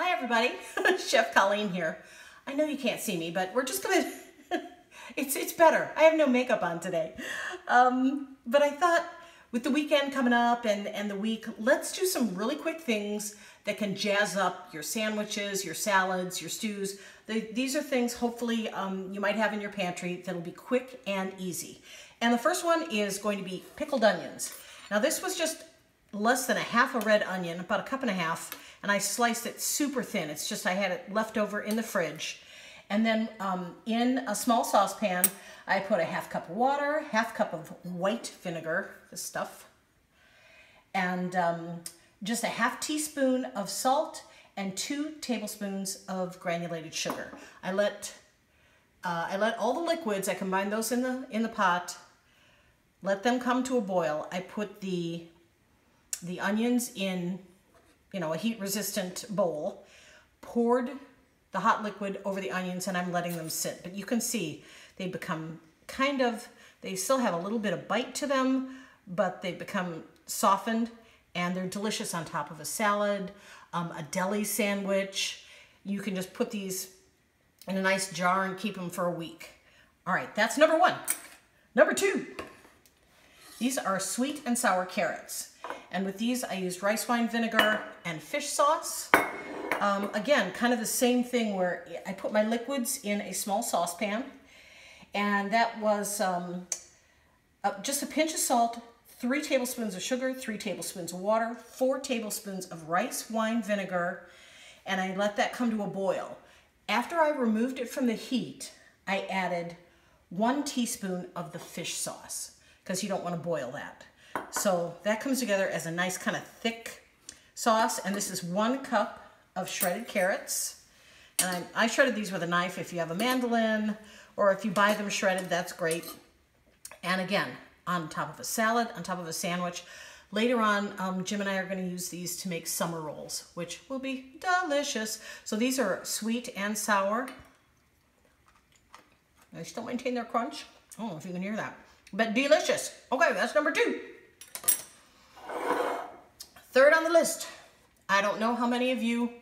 Hi everybody, Chef Colleen here. I know you can't see me, but we're just gonna, it's better. I have no makeup on today. But I thought with the weekend coming up and the week, let's do some really quick things that can jazz up your sandwiches, your salads, your stews. These are things hopefully you might have in your pantry that'll be quick and easy. And the first one is going to be pickled onions. Now this was just less than a half a red onion, about a cup and a half, and I sliced it super thin. It's just I had it left over in the fridge. And then in a small saucepan, I put a half cup of water, half cup of white vinegar, this stuff, and just a half teaspoon of salt and 2 tablespoons of granulated sugar. I let all the liquids, I combined those in the pot, let them come to a boil. I put the onions in, a heat-resistant bowl, poured the hot liquid over the onions, and I'm letting them sit. But you can see they become they still have a little bit of bite to them, but they become softened, and they're delicious on top of a salad, a deli sandwich. You can just put these in a nice jar and keep them for a week. All right, that's number one. Number two, these are sweet and sour carrots. And with these, I used rice wine vinegar and fish sauce. Again, kind of the same thing where I put my liquids in a small saucepan, and that was just a pinch of salt, 3 tablespoons of sugar, 3 tablespoons of water, 4 tablespoons of rice wine vinegar, and I let that come to a boil. After I removed it from the heat, I added 1 teaspoon of the fish sauce, because you don't want to boil that. So that comes together as a nice kind of thick sauce, and this is 1 cup of shredded carrots. And I shredded these with a knife. If you have a mandolin or if you buy them shredded, that's great. And again, on top of a salad, on top of a sandwich. Later on, Jim and I are going to use these to make summer rolls, which will be delicious. So these are sweet and sour. They still maintain their crunch. I don't know if you can hear that, but delicious. Okay, that's number 2. Third on the list, I don't know how many of you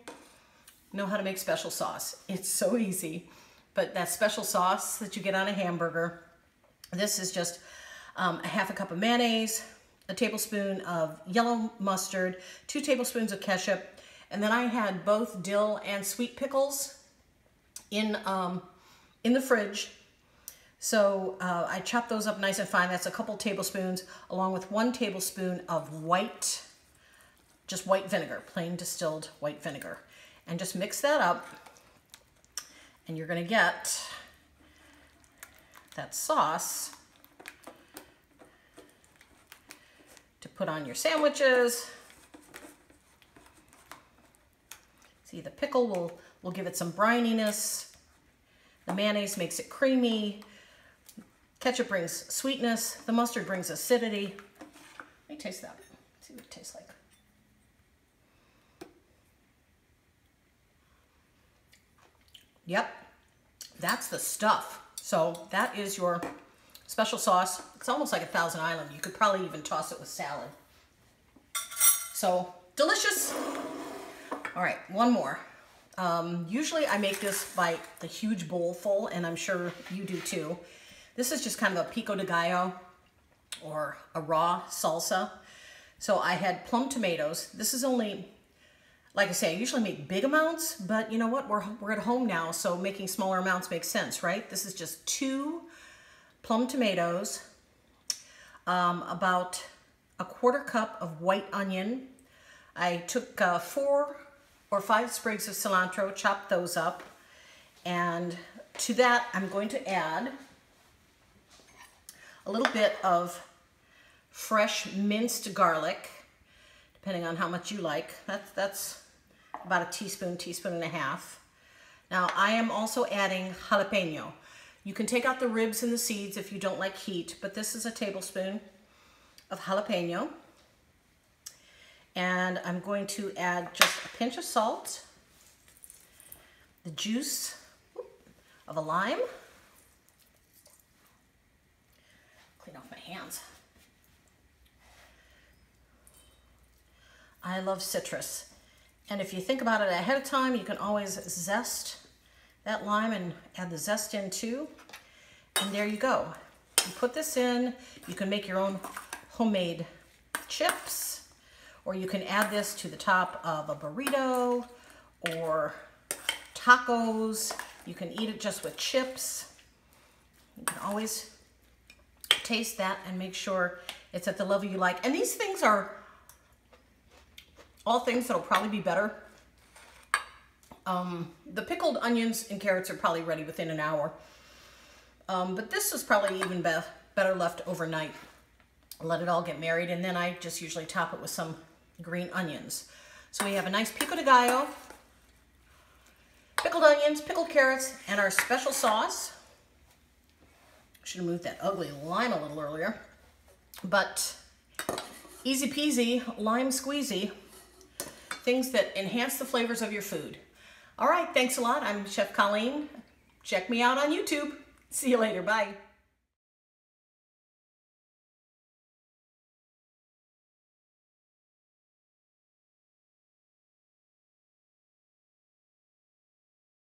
know how to make special sauce. It's so easy, but that special sauce that you get on a hamburger, this is just a half a cup of mayonnaise, a tablespoon of yellow mustard, 2 tablespoons of ketchup, and then I had both dill and sweet pickles in the fridge. So I chopped those up nice and fine. That's a couple tablespoons, along with 1 tablespoon of just white vinegar, plain distilled white vinegar. And just mix that up, and you're gonna get that sauce to put on your sandwiches. See, the pickle will give it some brininess. The mayonnaise makes it creamy. Ketchup brings sweetness. The mustard brings acidity. Let me taste that. See what it tastes like. Yep, that's the stuff. So that is your special sauce. It's almost like a Thousand Island. You could probably even toss it with salad. So delicious. All right, one more. Usually I make this by the huge bowl full, and I'm sure you do too. This is just kind of a pico de gallo or a raw salsa. So I had plum tomatoes. This is only, like I say, I usually make big amounts, but you know what? We're at home now, so making smaller amounts makes sense, right? This is just 2 plum tomatoes, about a 1/4 cup of white onion. I took 4 or 5 sprigs of cilantro, chopped those up, and to that I'm going to add a little bit of fresh minced garlic, depending on how much you like. That's about a teaspoon, teaspoon and a half. Now I am also adding jalapeno. You can take out the ribs and the seeds if you don't like heat, but this is a tablespoon of jalapeno. And I'm going to add just a pinch of salt, the juice of a lime. Clean off my hands. I love citrus, And if you think about it ahead of time, you can always zest that lime and add the zest in too. And there you go. You put this in, you can make your own homemade chips, or you can add this to the top of a burrito or tacos. You can eat it just with chips. You can always taste that and make sure it's at the level you like. And these things are all things that'll probably be better. The pickled onions and carrots are probably ready within an hour. But this is probably even better left overnight. Let it all get married, and then I just usually top it with some green onions. So we have a nice pico de gallo, pickled onions, pickled carrots, and our special sauce. Should have moved that ugly lime a little earlier. But easy peasy, lime squeezy. Things that enhance the flavors of your food. All right, thanks a lot. I'm Chef Colleen. Check me out on YouTube. See you later. Bye.